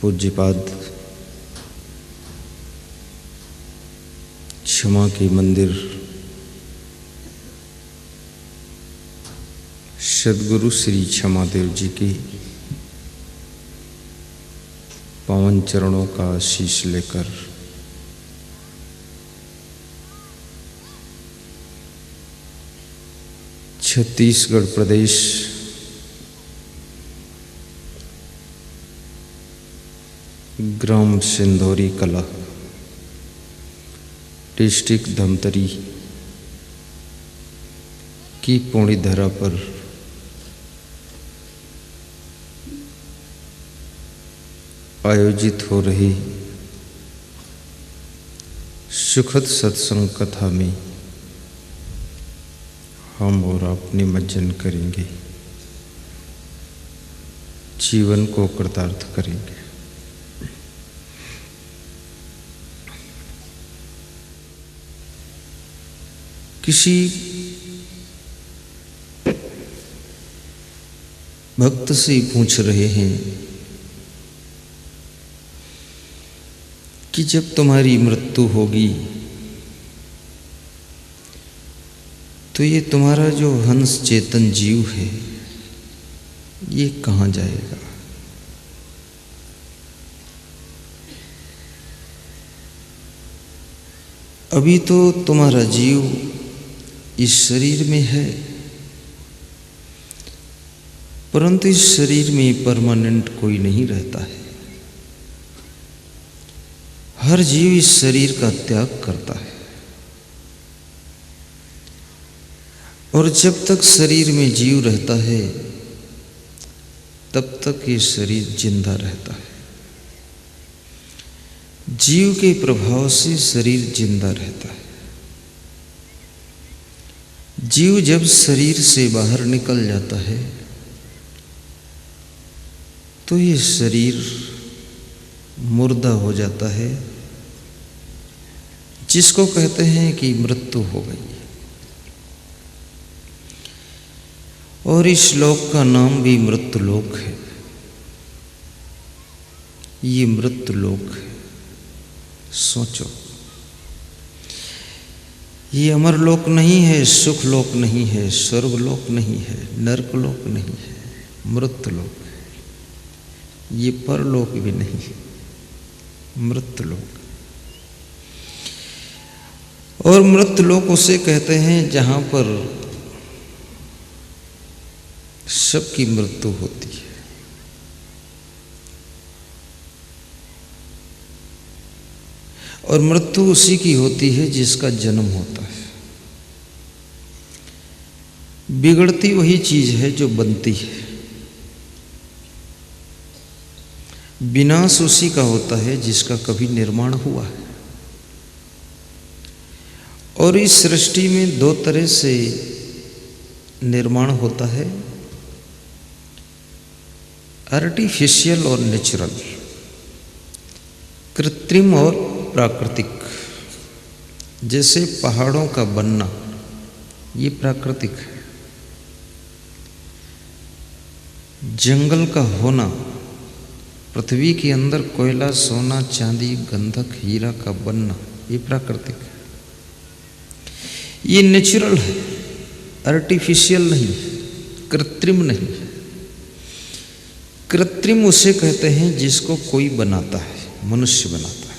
पूज्यपाद क्षमा के मंदिर सद्गुरु श्री क्षमादेव जी के पावन चरणों का आशीष लेकर छत्तीसगढ़ प्रदेश ग्राम सिंधौरी कला डिस्ट्रिक्ट धमतरी की पौड़ी धरा पर आयोजित हो रही सुखद सत्संग कथा में हम और आप निमज्जन करेंगे, जीवन को कृतार्थ करेंगे। किसी भक्त से पूछ रहे हैं कि जब तुम्हारी मृत्यु होगी तो ये तुम्हारा जो हंस चेतन जीव है ये कहाँ जाएगा? अभी तो तुम्हारा जीव इस शरीर में है, परंतु इस शरीर में परमानेंट कोई नहीं रहता है। हर जीव इस शरीर का त्याग करता है और जब तक शरीर में जीव रहता है तब तक ये शरीर जिंदा रहता है। जीव के प्रभाव से शरीर जिंदा रहता है। जीव जब शरीर से बाहर निकल जाता है तो ये शरीर मुर्दा हो जाता है, जिसको कहते हैं कि मृत्यु हो गई। और इस लोक का नाम भी मृत्युलोक है। ये मृत्युलोक है। सोचो, ये अमर लोक नहीं है, सुख लोक नहीं है, स्वर्ग लोक नहीं है, नरक लोक नहीं है, मृत्युलोक है। ये परलोक भी नहीं है, मृत्युलोक। और मृत्युलोक उसे कहते हैं जहां पर सबकी मृत्यु होती है। और मृत्यु उसी की होती है जिसका जन्म होता है। बिगड़ती वही चीज है जो बनती है। विनाश उसी का होता है जिसका कभी निर्माण हुआ है। और इस सृष्टि में दो तरह से निर्माण होता है, आर्टिफिशियल और नेचुरल, कृत्रिम और प्राकृतिक। जैसे पहाड़ों का बनना ये प्राकृतिक है, जंगल का होना, पृथ्वी के अंदर कोयला, सोना, चांदी, गंधक, हीरा का बनना ये प्राकृतिक है। ये नेचुरल है, आर्टिफिशियल नहीं, कृत्रिम नहीं। कृत्रिम उसे कहते हैं जिसको कोई बनाता है, मनुष्य बनाता है,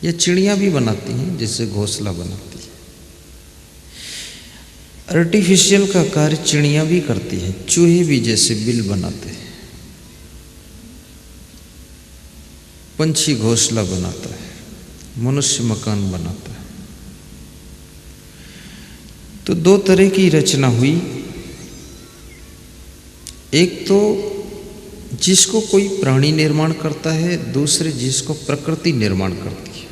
या चिड़ियां भी बनाती हैं, जैसे घोंसला बनाती है। आर्टिफिशियल का कार्य चिड़ियां भी करती हैं, चूहे भी जैसे बिल बनाते हैं, पंछी घोंसला बनाता है, मनुष्य मकान बनाता है। तो दो तरह की रचना हुई। एक तो जिसको कोई प्राणी निर्माण करता है, दूसरे जिसको प्रकृति निर्माण करती है।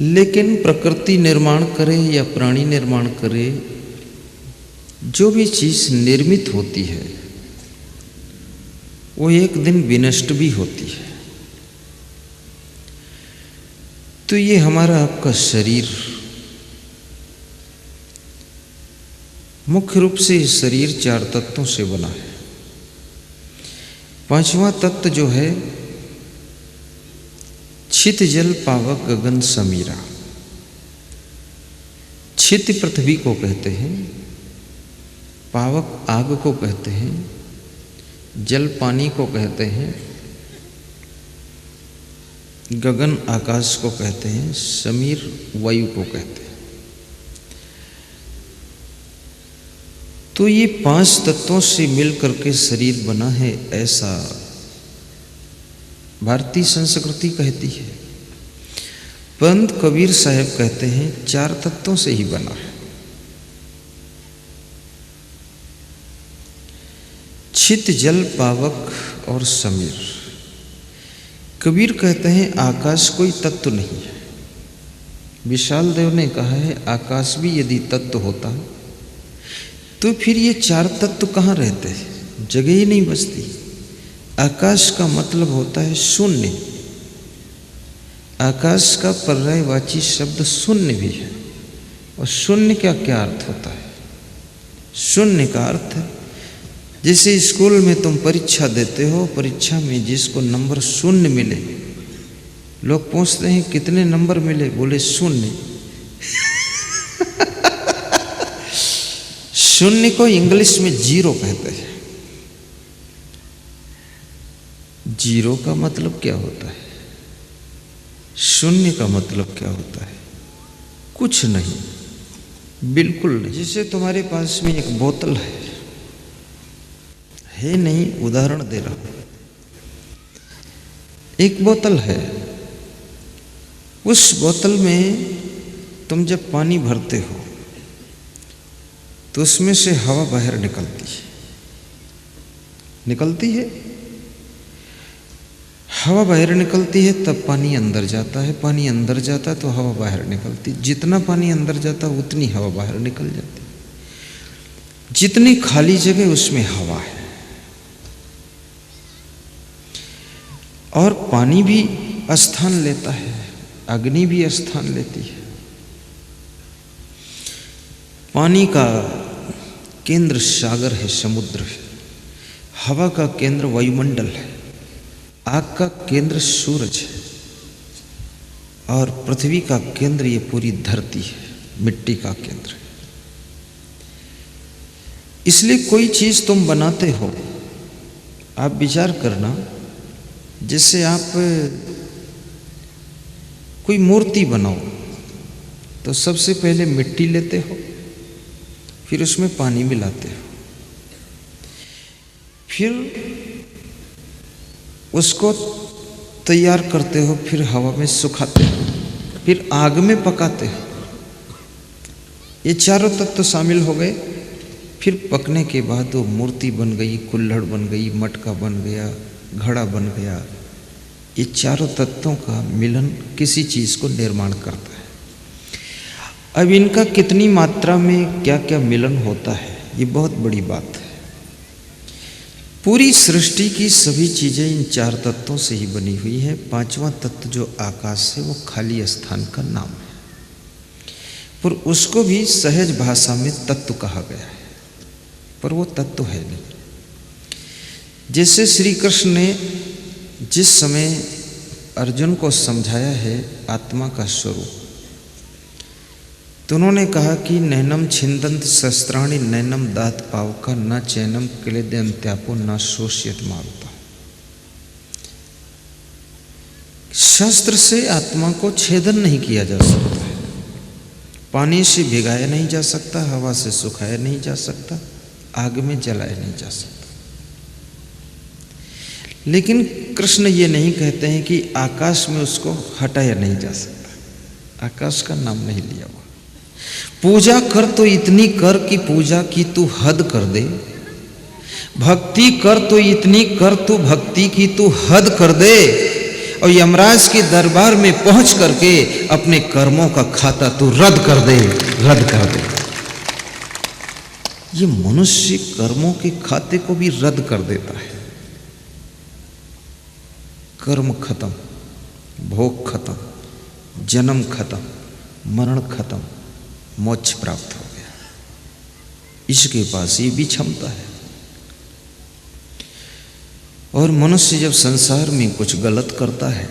लेकिन प्रकृति निर्माण करे या प्राणी निर्माण करे, जो भी चीज निर्मित होती है वो एक दिन विनष्ट भी होती है। तो ये हमारा आपका शरीर, मुख्य रूप से शरीर चार तत्वों से बना है। पांचवा तत्व जो है छित जल पावक गगन समीरा। छित पृथ्वी को कहते हैं, पावक आग को कहते हैं, जल पानी को कहते हैं, गगन आकाश को कहते हैं, समीर वायु को कहते हैं। तो ये पांच तत्वों से मिलकर के शरीर बना है, ऐसा भारतीय संस्कृति कहती है। पंत कबीर साहब कहते हैं चार तत्वों से ही बना है। छित जल पावक और समीर। कबीर कहते हैं आकाश कोई तत्व नहीं है। विशाल देव ने कहा है आकाश भी यदि तत्व होता तो फिर ये चार तत्व कहाँ रहते हैं, जगह ही नहीं बचती। आकाश का मतलब होता है शून्य। आकाश का पर्यायवाची शब्द शून्य भी है। और शून्य का क्या अर्थ होता है? शून्य का अर्थ है जैसे स्कूल में तुम परीक्षा देते हो, परीक्षा में जिसको नंबर शून्य मिले, लोग पूछते हैं कितने नंबर मिले, बोले शून्य। शून्य को इंग्लिश में जीरो कहते हैं। जीरो का मतलब क्या होता है? शून्य का मतलब क्या होता है? कुछ नहीं, बिल्कुल नहीं। जैसे तुम्हारे पास में एक बोतल है नहीं, उदाहरण दे रहा हूं। एक बोतल है, उस बोतल में तुम जब पानी भरते हो तो उसमें से हवा बाहर निकलती है। हवा बाहर निकलती है तब पानी अंदर जाता है, पानी अंदर जाता है तो हवा बाहर निकलती। जितना पानी अंदर जाता है उतनी हवा बाहर निकल जाती। जितनी खाली जगह उसमें हवा है। और पानी भी स्थान लेता है, अग्नि भी स्थान लेती है। पानी का केंद्र सागर है, समुद्र है। हवा का केंद्र वायुमंडल है। आग का केंद्र सूरज है। और पृथ्वी का केंद्र ये पूरी धरती है, मिट्टी का केंद्र है। इसलिए कोई चीज तुम बनाते हो, आप विचार करना, जैसे आप कोई मूर्ति बनाओ तो सबसे पहले मिट्टी लेते हो, फिर उसमें पानी मिलाते हो, फिर उसको तैयार करते हो, फिर हवा में सुखाते हो, फिर आग में पकाते हो। ये चारों तत्व शामिल हो गए। फिर पकने के बाद वो मूर्ति बन गई, कुल्हड़ बन गई, मटका बन गया, घड़ा बन गया। ये चारों तत्वों का मिलन किसी चीज को निर्माण करता है। अब इनका कितनी मात्रा में क्या क्या मिलन होता है, ये बहुत बड़ी बात है। पूरी सृष्टि की सभी चीजें इन चार तत्वों से ही बनी हुई है। पांचवा तत्व जो आकाश है वो खाली स्थान का नाम है, पर उसको भी सहज भाषा में तत्व कहा गया है, पर वो तत्व है नहीं। जैसे श्री कृष्ण ने जिस समय अर्जुन को समझाया है आत्मा का स्वरूप, तो उन्होंने कहा कि नैनम छिंदंत शस्त्राणि नैनम दात पावका न चैनम क्लेद्यंत्यापो न शोष्यत मारुता। शस्त्र से आत्मा को छेदन नहीं किया जा सकता है, पानी से भिगाया नहीं जा सकता, हवा से सुखाया नहीं जा सकता, आग में जलाया नहीं जा सकता। लेकिन कृष्ण ये नहीं कहते हैं कि आकाश में उसको हटाया नहीं जा सकता, आकाश का नाम नहीं लिया हुआ। पूजा कर तो इतनी कर कि पूजा की तू हद कर दे, भक्ति कर तो इतनी कर तू भक्ति की तू हद कर दे, और यमराज के दरबार में पहुंच करके अपने कर्मों का खाता तू रद्द कर दे, रद्द कर दे। ये मनुष्य कर्मों के खाते को भी रद्द कर देता है। कर्म खत्म, भोग खत्म, जन्म खत्म, मरण खत्म, मोक्ष प्राप्त हो गया। इसके पास ये भी क्षमता है। और मनुष्य जब संसार में कुछ गलत करता है,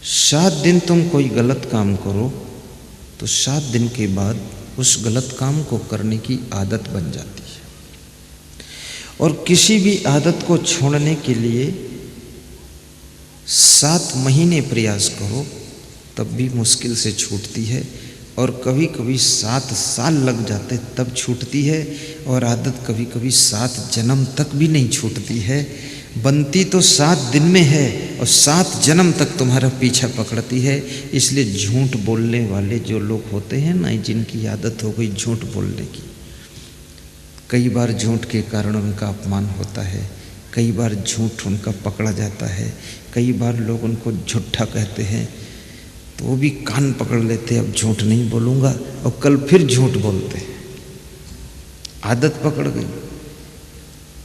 7 दिन तुम कोई गलत काम करो तो 7 दिन के बाद उस गलत काम को करने की आदत बन जाती है। और किसी भी आदत को छोड़ने के लिए 7 महीने प्रयास करो तब भी मुश्किल से छूटती है, और कभी कभी 7 साल लग जाते तब छूटती है, और आदत कभी कभी 7 जन्म तक भी नहीं छूटती है। बनती तो 7 दिन में है और 7 जन्म तक तुम्हारा पीछा पकड़ती है। इसलिए झूठ बोलने वाले जो लोग होते हैं ना, जिनकी आदत हो गई झूठ बोलने की, कई बार झूठ के कारण उनका अपमान होता है, कई बार झूठ उनका पकड़ा जाता है, कई बार लोग उनको झूठा कहते हैं तो वो भी कान पकड़ लेते, अब झूठ नहीं बोलूँगा, और कल फिर झूठ बोलते। आदत पकड़ गई।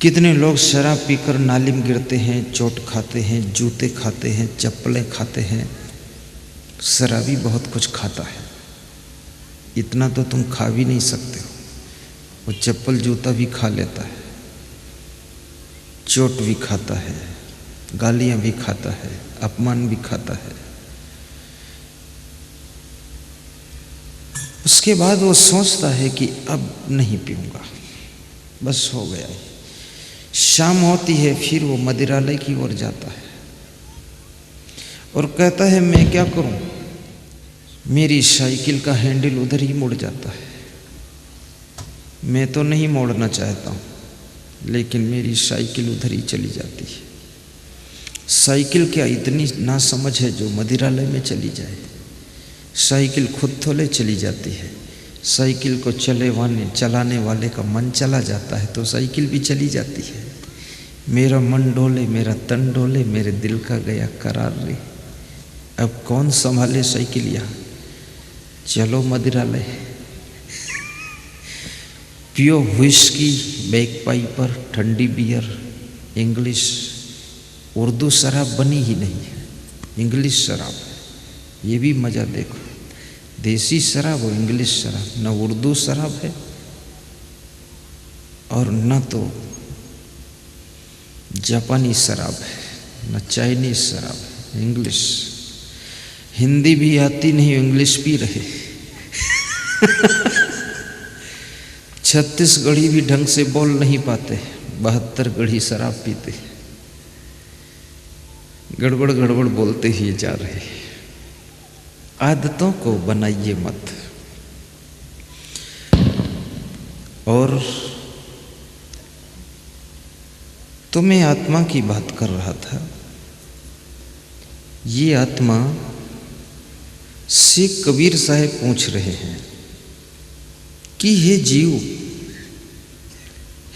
कितने लोग शराब पीकर नाली में गिरते हैं, चोट खाते हैं, जूते खाते हैं, चप्पलें खाते हैं। शराबी बहुत कुछ खाता है, इतना तो तुम खा भी नहीं सकते हो। वो चप्पल जूता भी खा लेता है, चोट भी खाता है, गालियाँ भी खाता है, अपमान भी खाता है। उसके बाद वो सोचता है कि अब नहीं पीऊँगा, बस हो गया है। शाम होती है, फिर वो मदिरालय की ओर जाता है और कहता है मैं क्या करूं, मेरी साइकिल का हैंडल उधर ही मुड़ जाता है। मैं तो नहीं मोड़ना चाहता हूं, लेकिन मेरी साइकिल उधर ही चली जाती है। साइकिल क्या इतनी नासमझ है जो मदिरालय में चली जाए। साइकिल खुद थोड़े चली जाती है, साइकिल को चलाने वाले का मन चला जाता है तो साइकिल भी चली जाती है। मेरा मन डोले, मेरा तन डोले, मेरे दिल का गया करार रे। अब कौन संभाले साइकिल यहाँ, चलो मदिरालय। पियो व्हिस्की, बैक पाइपर, ठंडी बियर, इंग्लिश। उर्दू शराब बनी ही नहीं है, इंग्लिश शराब है। ये भी मज़ा देखो, देसी शराब और इंग्लिश शराब, न उर्दू शराब है और न तो जापानी शराब है, न चाइनीज शराब है, इंग्लिश। हिंदी भी आती नहीं, इंग्लिश पी रहे। छत्तीसगढ़ी भी ढंग से बोल नहीं पाते, 72 गढ़ी शराब पीते, गड़बड़ गड़बड़ बोलते ही जा रहे। आदतों को बनाइए मत। और तो मैं आत्मा की बात कर रहा था। ये आत्मा से कबीर साहब पूछ रहे हैं कि हे जीव,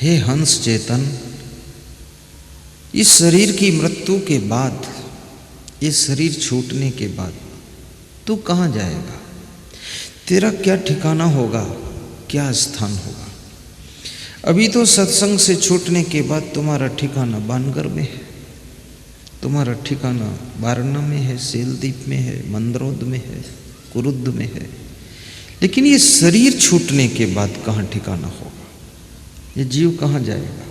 हे हंस चेतन, इस शरीर की मृत्यु के बाद, इस शरीर छूटने के बाद तू कहाँ जाएगा? तेरा क्या ठिकाना होगा, क्या स्थान होगा? अभी तो सत्संग से छूटने के बाद तुम्हारा ठिकाना बानगर में है, तुम्हारा ठिकाना वारणा में है, सेलदीप में है, मंदरौद में है, कुरुद में है। लेकिन ये शरीर छूटने के बाद कहाँ ठिकाना होगा? ये जीव कहाँ जाएगा?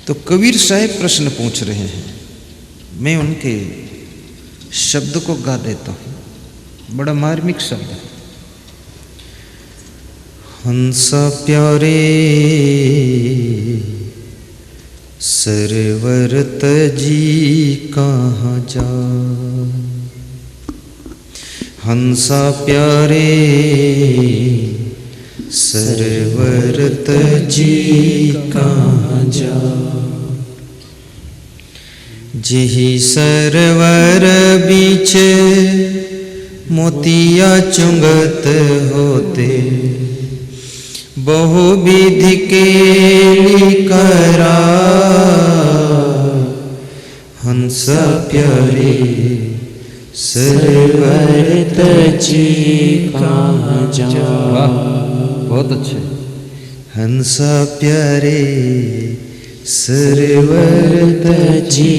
तो कबीर साहब प्रश्न पूछ रहे हैं। मैं उनके शब्द को गा देता हूँ, बड़ा मार्मिक शब्द है। हंसा प्यारे सरवर तजी कहाँ जा, हंसा प्यारे सरवर तजी कहाँ जा, जेहि सरवर बीच मोतिया चुंगत होते, बहु विधि केली करा, हंस प्यारे सरवर तजी कहाँ जा। बहुत अच्छे। हंस प्यारे सरवर तजी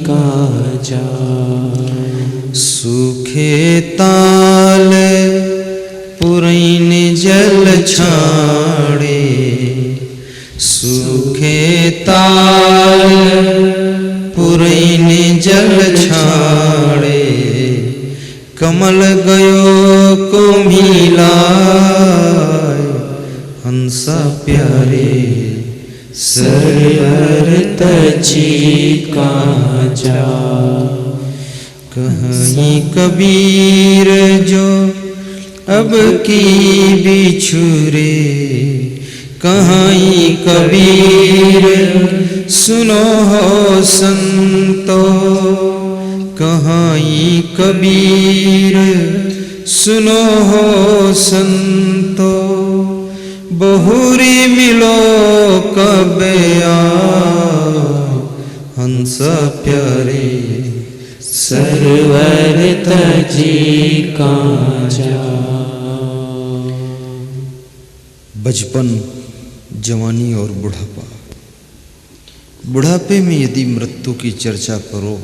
कहाँ जा, सूखे ताल पुरैन जल छाड़े, सूखे ताल पुरैने जल छाड़े, कमल गयो को मिलाय, हंसा प्यारे सरवर तजी कांचा। कहीं कबीर जो अब की बिछुरे, कहीं कबीर सुनो हो संतो, कहीं कबीर सुनो हो संतो, बहुरी मिलो कब हंस प्यारे सरवर तजी कांचा। बचपन, जवानी और बुढ़ापा। बुढ़ापे में यदि मृत्यु की चर्चा करो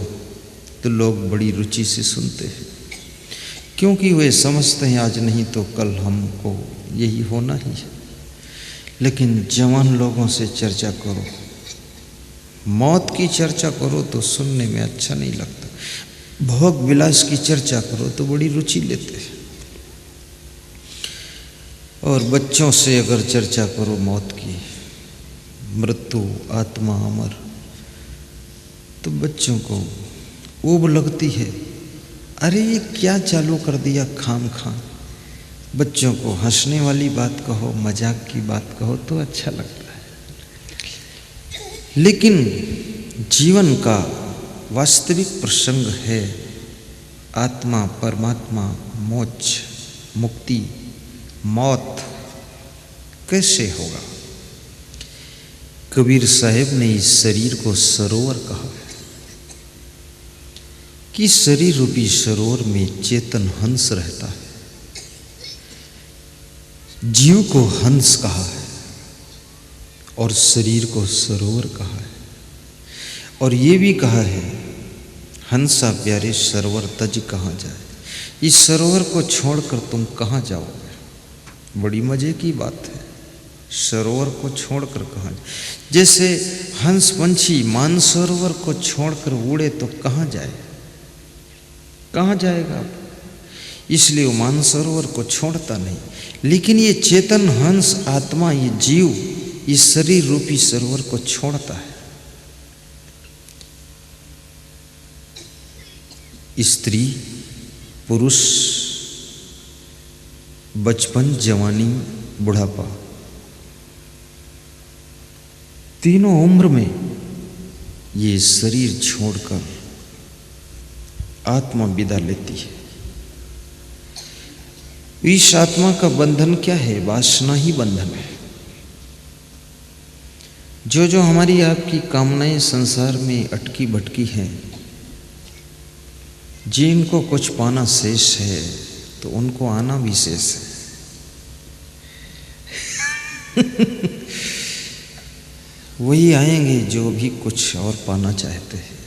तो लोग बड़ी रुचि से सुनते हैं, क्योंकि वे समझते हैं आज नहीं तो कल हमको यही होना ही है। लेकिन जवान लोगों से चर्चा करो, मौत की चर्चा करो तो सुनने में अच्छा नहीं लगता। भोग विलास की चर्चा करो तो बड़ी रुचि लेते हैं। और बच्चों से अगर चर्चा करो मौत की, मृत्यु, आत्मा, अमर, तो बच्चों को ऊब लगती है। अरे ये क्या चालू कर दिया खाम खाम। बच्चों को हंसने वाली बात कहो, मजाक की बात कहो तो अच्छा लगता है। लेकिन जीवन का वास्तविक प्रसंग है आत्मा, परमात्मा, मोक्ष, मुक्ति, मौत कैसे होगा। कबीर साहब ने इस शरीर को सरोवर कहा कि शरीर रूपी सरोवर में चेतन हंस रहता है। जीव को हंस कहा है और शरीर को सरोवर कहा है। और ये भी कहा है हंसा प्यारे सरोवर तज कहाँ जाए। इस सरोवर को छोड़कर तुम कहाँ जाओगे। बड़ी मजे की बात है, सरोवर को छोड़कर कहाँ। जैसे हंस पंछी मानसरोवर को छोड़कर उड़े तो कहाँ जाए, कहाँ जाएगा आप। इसलिए वो मानसरोवर को छोड़ता नहीं। लेकिन ये चेतन हंस आत्मा, ये जीव इस शरीर रूपी सरोवर को छोड़ता है। स्त्री, पुरुष, बचपन, जवानी, बुढ़ापा, तीनों उम्र में ये शरीर छोड़कर आत्मा विदा लेती है। इस आत्मा का बंधन क्या है? वासना ही बंधन है। जो जो हमारी आपकी कामनाएं संसार में अटकी भटकी हैं, जिनको कुछ पाना शेष है तो उनको आना भी शेष है। वही आएंगे जो भी कुछ और पाना चाहते हैं,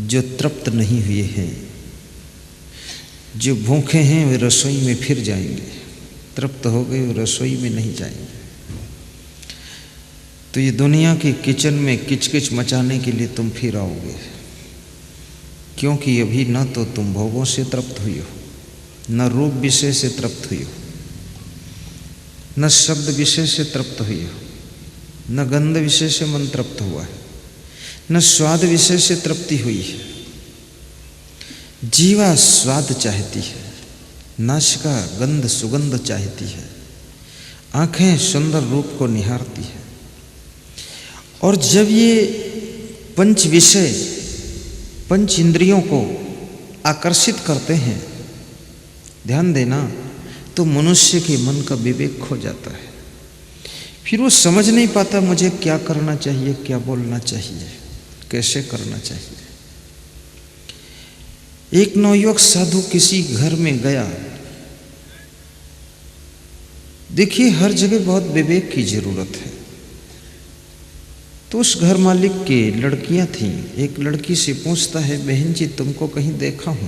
जो तृप्त नहीं हुए हैं, जो भूखे हैं वे रसोई में फिर जाएंगे, तृप्त हो गए वे रसोई में नहीं जाएंगे। तो ये दुनिया के किचन में किचकिच मचाने के लिए तुम फिर आओगे, क्योंकि अभी न तो तुम भोगों से तृप्त हुई हो, न रूप विषय से तृप्त हुई हो, न शब्द विषय से तृप्त हुई हो, न गंध विषय से मन तृप्त हुआ है, न स्वाद विषय से तृप्ति हुई है। जीवा स्वाद चाहती है, नासिका गंध सुगंध चाहती है, आंखें सुंदर रूप को निहारती है। और जब ये पंच विषय पंच इंद्रियों को आकर्षित करते हैं, ध्यान देना, तो मनुष्य के मन का विवेक खो जाता है। फिर वो समझ नहीं पाता मुझे क्या करना चाहिए, क्या बोलना चाहिए, कैसे करना चाहिए। एक नवयुवक साधु किसी घर में गया। देखिए हर जगह बहुत विवेक की जरूरत है। तो उस घर मालिक के लड़कियां थीं। एक लड़की से पूछता है, बहन जी तुमको कहीं देखा हूं?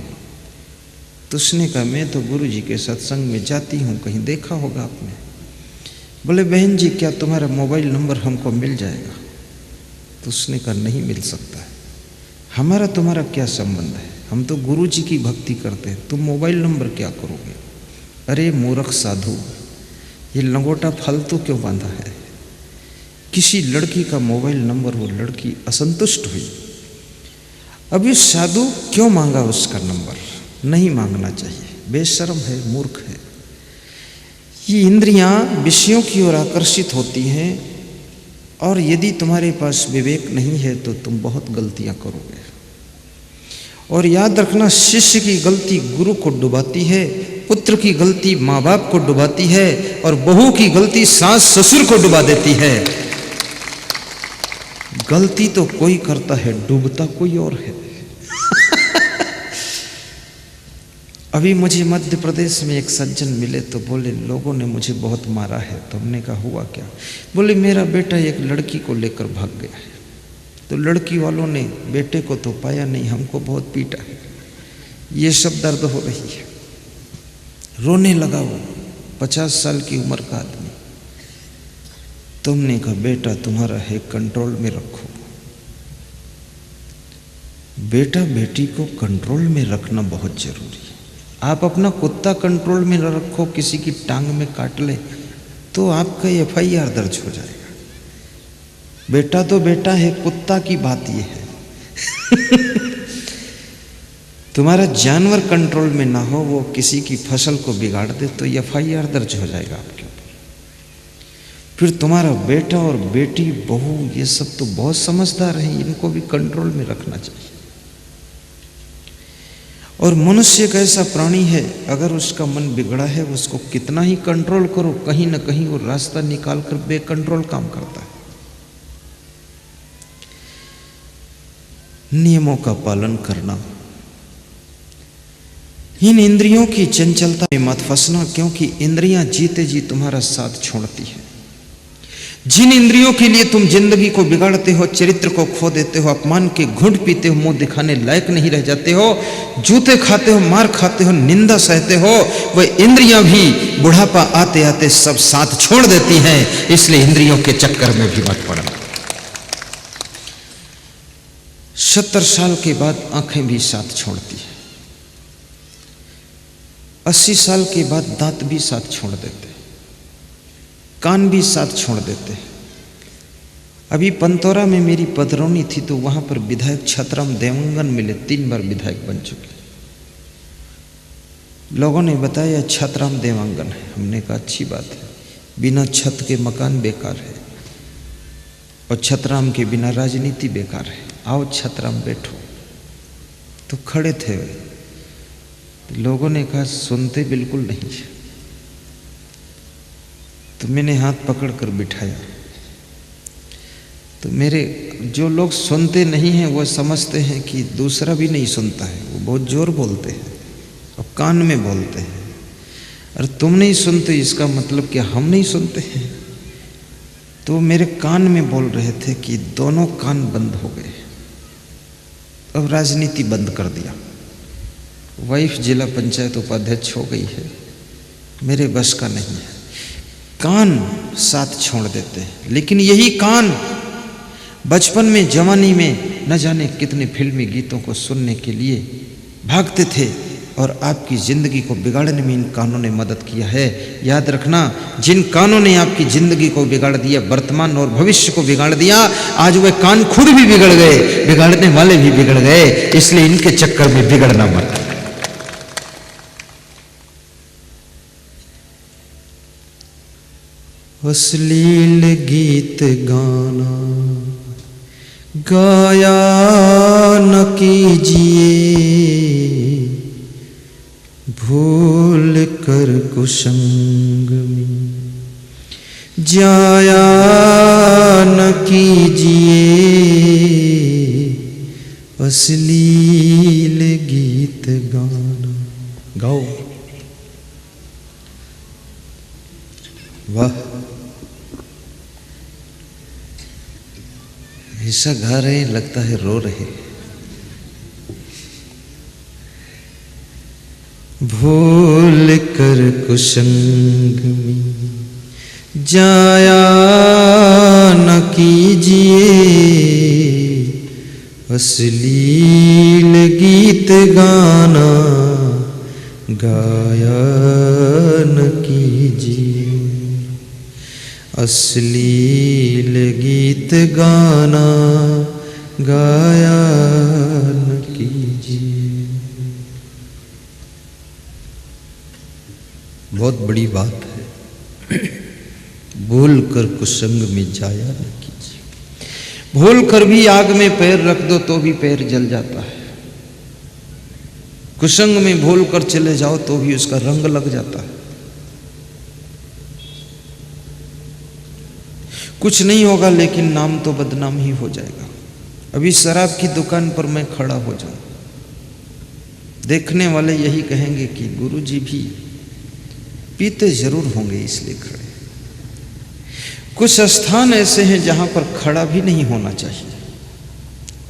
तो उसने कहा, मैं तो गुरु जी के सत्संग में जाती हूं, कहीं देखा होगा आपने। बोले बहन जी क्या तुम्हारा मोबाइल नंबर हमको मिल जाएगा? तो उसने कहा नहीं मिल सकता है, हमारा तुम्हारा क्या संबंध है, हम तो गुरु जी की भक्ति करते हैं, तुम मोबाइल नंबर क्या करोगे? अरे मूर्ख साधु, ये लंगोटा फालतू क्यों बांधा है? किसी लड़की का मोबाइल नंबर वो लड़की असंतुष्ट हुई, अब इस साधु क्यों मांगा उसका नंबर? नहीं मांगना चाहिए, बेशर्म है, मूर्ख है। ये इंद्रियां विषयों की ओर आकर्षित होती हैं और यदि तुम्हारे पास विवेक नहीं है तो तुम बहुत गलतियां करोगे। और याद रखना, शिष्य की गलती गुरु को डुबाती है, पुत्र की गलती माँ बाप को डुबाती है और बहू की गलती सास ससुर को डुबा देती है। गलती तो कोई करता है, डूबता कोई और है। अभी मुझे मध्य प्रदेश में एक सज्जन मिले तो बोले लोगों ने मुझे बहुत मारा है। तो हमने कहा हुआ क्या? बोले मेरा बेटा एक लड़की को लेकर भाग गया है, तो लड़की वालों ने बेटे को तो पाया नहीं, हमको बहुत पीटा है, ये सब दर्द हो रही है। रोने लगा वो 50 साल की उम्र का आदमी। तुमने कहा बेटा तुम्हारा है, कंट्रोल में रखो। बेटा बेटी को कंट्रोल में रखना बहुत जरूरी है। आप अपना कुत्ता कंट्रोल में न रखो, किसी की टांग में काट ले तो आपका FIR दर्ज हो जाएगा। बेटा तो बेटा है, कुत्ता की बात ये है। तुम्हारा जानवर कंट्रोल में ना हो, वो किसी की फसल को बिगाड़ दे तो FIR दर्ज हो जाएगा आपके ऊपर। फिर तुम्हारा बेटा और बेटी बहू ये सब तो बहुत समझदार हैं, इनको भी कंट्रोल में रखना चाहिए। और मनुष्य एक ऐसा प्राणी है, अगर उसका मन बिगड़ा है उसको कितना ही कंट्रोल करो, कहीं ना कहीं वो रास्ता निकाल कर बेकंट्रोल काम करता है। नियमों का पालन करना, इन इंद्रियों की चंचलता में मत फंसना, क्योंकि इंद्रियां जीते जी तुम्हारा साथ छोड़ती है। जिन इंद्रियों के लिए तुम जिंदगी को बिगाड़ते हो, चरित्र को खो देते हो, अपमान के घुंट पीते हो, मुंह दिखाने लायक नहीं रह जाते हो, जूते खाते हो, मार खाते हो, निंदा सहते हो, वह इंद्रियां भी बुढ़ापा आते आते सब साथ छोड़ देती हैं। इसलिए इंद्रियों के चक्कर में भी मत पड़ना। 70 साल के बाद आंखें भी साथ छोड़ती है, 80 साल के बाद दांत भी साथ छोड़ देते, कान भी साथ छोड़ देते। अभी पंतौरा में मेरी पधरौनी थी तो वहां पर विधायक छतराम देवांगन मिले, 3 बार विधायक बन चुके। लोगों ने बताया छतराम देवांगन है, हमने कहा अच्छी बात है, बिना छत के मकान बेकार है और छतराम के बिना राजनीति बेकार है, आओ छतराम बैठो। तो खड़े थे वे, लोगों ने कहा सुनते बिल्कुल नहीं है। तो मैंने हाथ पकड़कर बिठाया। तो मेरे जो लोग सुनते नहीं हैं वो समझते हैं कि दूसरा भी नहीं सुनता है, वो बहुत जोर बोलते हैं और कान में बोलते हैं। और तुम नहीं सुनते इसका मतलब क्या हम नहीं सुनते हैं? तो मेरे कान में बोल रहे थे कि दोनों कान बंद हो गए। अब राजनीति बंद कर दिया, वाइफ जिला पंचायत उपाध्यक्ष हो गई है, मेरे बस का नहीं है। कान साथ छोड़ देते हैं, लेकिन यही कान बचपन में जवानी में न जाने कितने फिल्मी गीतों को सुनने के लिए भागते थे और आपकी जिंदगी को बिगाड़ने में इन कानों ने मदद किया है। याद रखना, जिन कानों ने आपकी जिंदगी को बिगाड़ दिया, वर्तमान और भविष्य को बिगाड़ दिया, आज वह कान खुद भी बिगड़ गए, बिगाड़ने वाले भी बिगड़ गए। इसलिए इनके चक्कर में बिगड़ना मत। अश्लील गीत गाना गाया न कीजिए, भूल कर कुसंग में जाया न कीजिए, अश्लील गीत गाना। गाओ, वाह, ऐसा गा रहे लगता है रो रहे। भूल कर कुसंग में जाया न कीजिए अश्लील गीत गाना, गाया न कीजिए अश्लील गीत गाना, गाया न कीजिए। बहुत बड़ी बात है। भूल कर कुसंग में जाया न कीजिए। भूल कर भी आग में पैर रख दो तो भी पैर जल जाता है। कुसंग में भूल कर चले जाओ तो भी उसका रंग लग जाता है। कुछ नहीं होगा लेकिन नाम तो बदनाम ही हो जाएगा। अभी शराब की दुकान पर मैं खड़ा हो जाऊं, देखने वाले यही कहेंगे कि गुरुजी भी पीते जरूर होंगे इसलिए खड़े। कुछ स्थान ऐसे हैं जहां पर खड़ा भी नहीं होना चाहिए।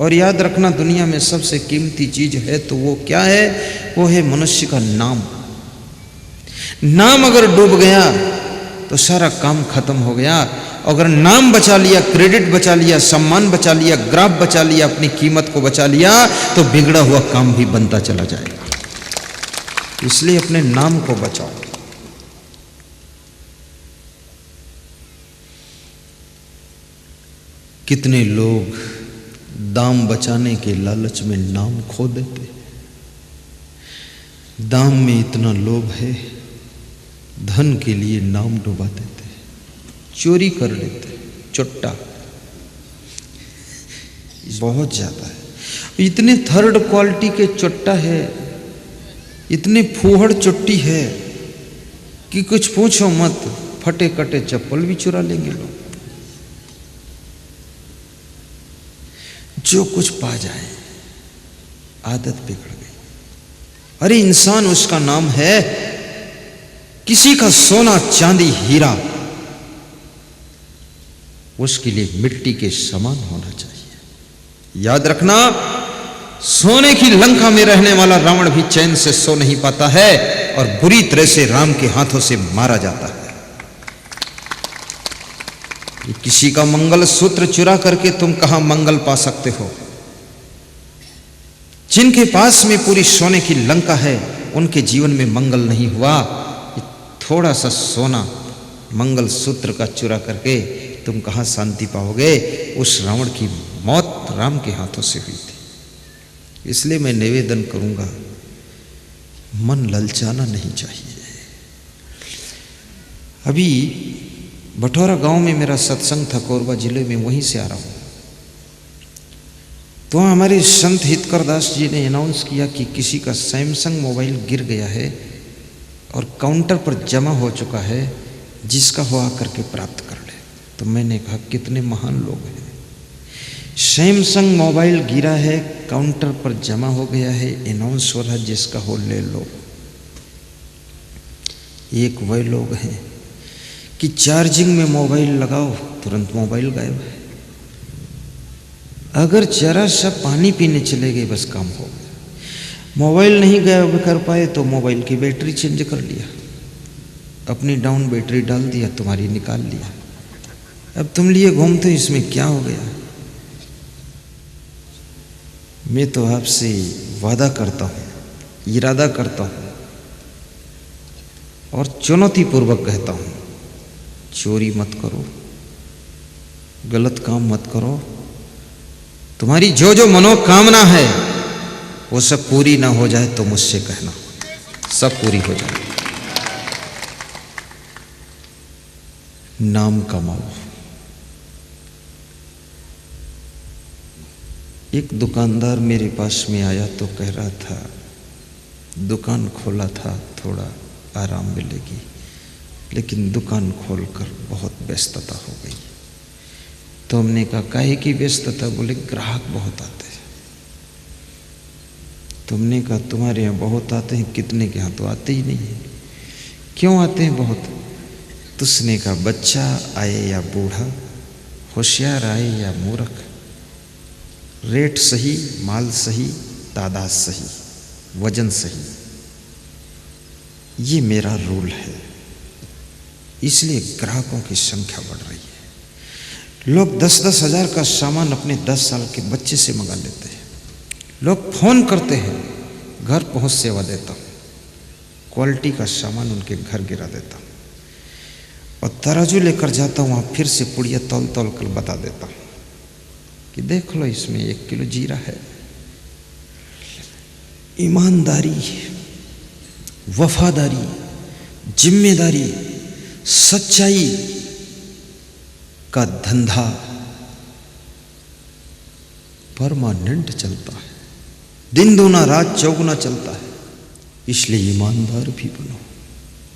और याद रखना, दुनिया में सबसे कीमती चीज है तो वो क्या है? वो है मनुष्य का नाम। नाम अगर डूब गया तो सारा काम खत्म हो गया। अगर नाम बचा लिया, क्रेडिट बचा लिया, सम्मान बचा लिया, ग्राफ बचा लिया, अपनी कीमत को बचा लिया, तो बिगड़ा हुआ काम भी बनता चला जाएगा। इसलिए अपने नाम को बचाओ। कितने लोग दाम बचाने के लालच में नाम खो देते। दाम में इतना लोभ है, धन के लिए नाम डुबा देते, चोरी कर लेते, चुट्टा बहुत ज्यादा है। इतने थर्ड क्वालिटी के चुट्टा है, इतने फूहड़ चुट्टी है कि कुछ पूछो मत। फटे कटे चप्पल भी चुरा लेंगे लोग, जो कुछ पा जाए। आदत बिगड़ गई। अरे इंसान उसका नाम है, किसी का सोना चांदी हीरा उसके लिए मिट्टी के समान होना चाहिए। याद रखना, सोने की लंका में रहने वाला रावण भी चैन से सो नहीं पाता है और बुरी तरह से राम के हाथों से मारा जाता है। किसी का मंगल सूत्र चुरा करके तुम कहां मंगल पा सकते हो? जिनके पास में पूरी सोने की लंका है उनके जीवन में मंगल नहीं हुआ। थोड़ा सा सोना मंगल सूत्र का चुरा करके तुम कहां शांति पाओगे? उस रावण की मौत राम के हाथों से हुई थी। इसलिए मैं निवेदन करूंगा, मन ललचाना नहीं चाहिए। अभी बटोरा गांव में मेरा सत्संग था, कोरबा जिले में, वहीं से आ रहा हूं। तो हमारे संत हितकर दास जी ने अनाउंस किया कि किसी का सैमसंग मोबाइल गिर गया है और काउंटर पर जमा हो चुका है, जिसका हो आकर के प्राप्त कर ले। तो मैंने कहा, कितने महान लोग हैं। सैमसंग मोबाइल गिरा है, काउंटर पर जमा हो गया है, अनाउंस हो रहा, जिसका हो ले लो। एक वह लोग हैं कि चार्जिंग में मोबाइल लगाओ, तुरंत मोबाइल गायब है। अगर जरा सा पानी पीने चले गए, बस काम हो गया। मोबाइल नहीं गायब कर पाए तो मोबाइल की बैटरी चेंज कर लिया, अपनी डाउन बैटरी डाल दिया, तुम्हारी निकाल लिया। अब तुम लिए घूमते, इसमें क्या हो गया? मैं तो आपसे वादा करता हूं, इरादा करता हूं और चुनौतीपूर्वक कहता हूं, चोरी मत करो, गलत काम मत करो। तुम्हारी जो जो मनोकामना है वो सब पूरी ना हो जाए तो मुझसे कहना, सब पूरी हो जाए। नाम कमाओ। एक दुकानदार मेरे पास में आया तो कह रहा था, दुकान खोला था, थोड़ा आराम मिलेगी, लेकिन दुकान खोलकर बहुत व्यस्तता हो गई। तो हमने कहा, काहे की व्यस्तता? बोले, ग्राहक बहुत आते हैं। तुमने कहा, तुम्हारे यहाँ बहुत आते हैं, कितने के यहाँ तो आते ही नहीं है। क्यों आते हैं बहुत? तो उसने कहा, बच्चा आए या बूढ़ा, होशियार आए या मूर्ख, रेट सही, माल सही, तादाद सही, वजन सही, ये मेरा रूल है। इसलिए ग्राहकों की संख्या बढ़ रही है। लोग 10-10 हज़ार का सामान अपने 10 साल के बच्चे से मंगा लेते हैं। लोग फोन करते हैं, घर पहुंच सेवा देता हूँ, क्वालिटी का सामान उनके घर गिरा देता हूँ और तराजू लेकर जाता हूँ, वहाँ फिर से पुड़िया तौल तौल कर बता देता हूँ कि देख लो इसमें 1 किलो जीरा है। ईमानदारी, वफादारी, जिम्मेदारी, सच्चाई का धंधा परमानेंट चलता है, दिन दूना रात चौगुना चलता है। इसलिए ईमानदार भी बनो।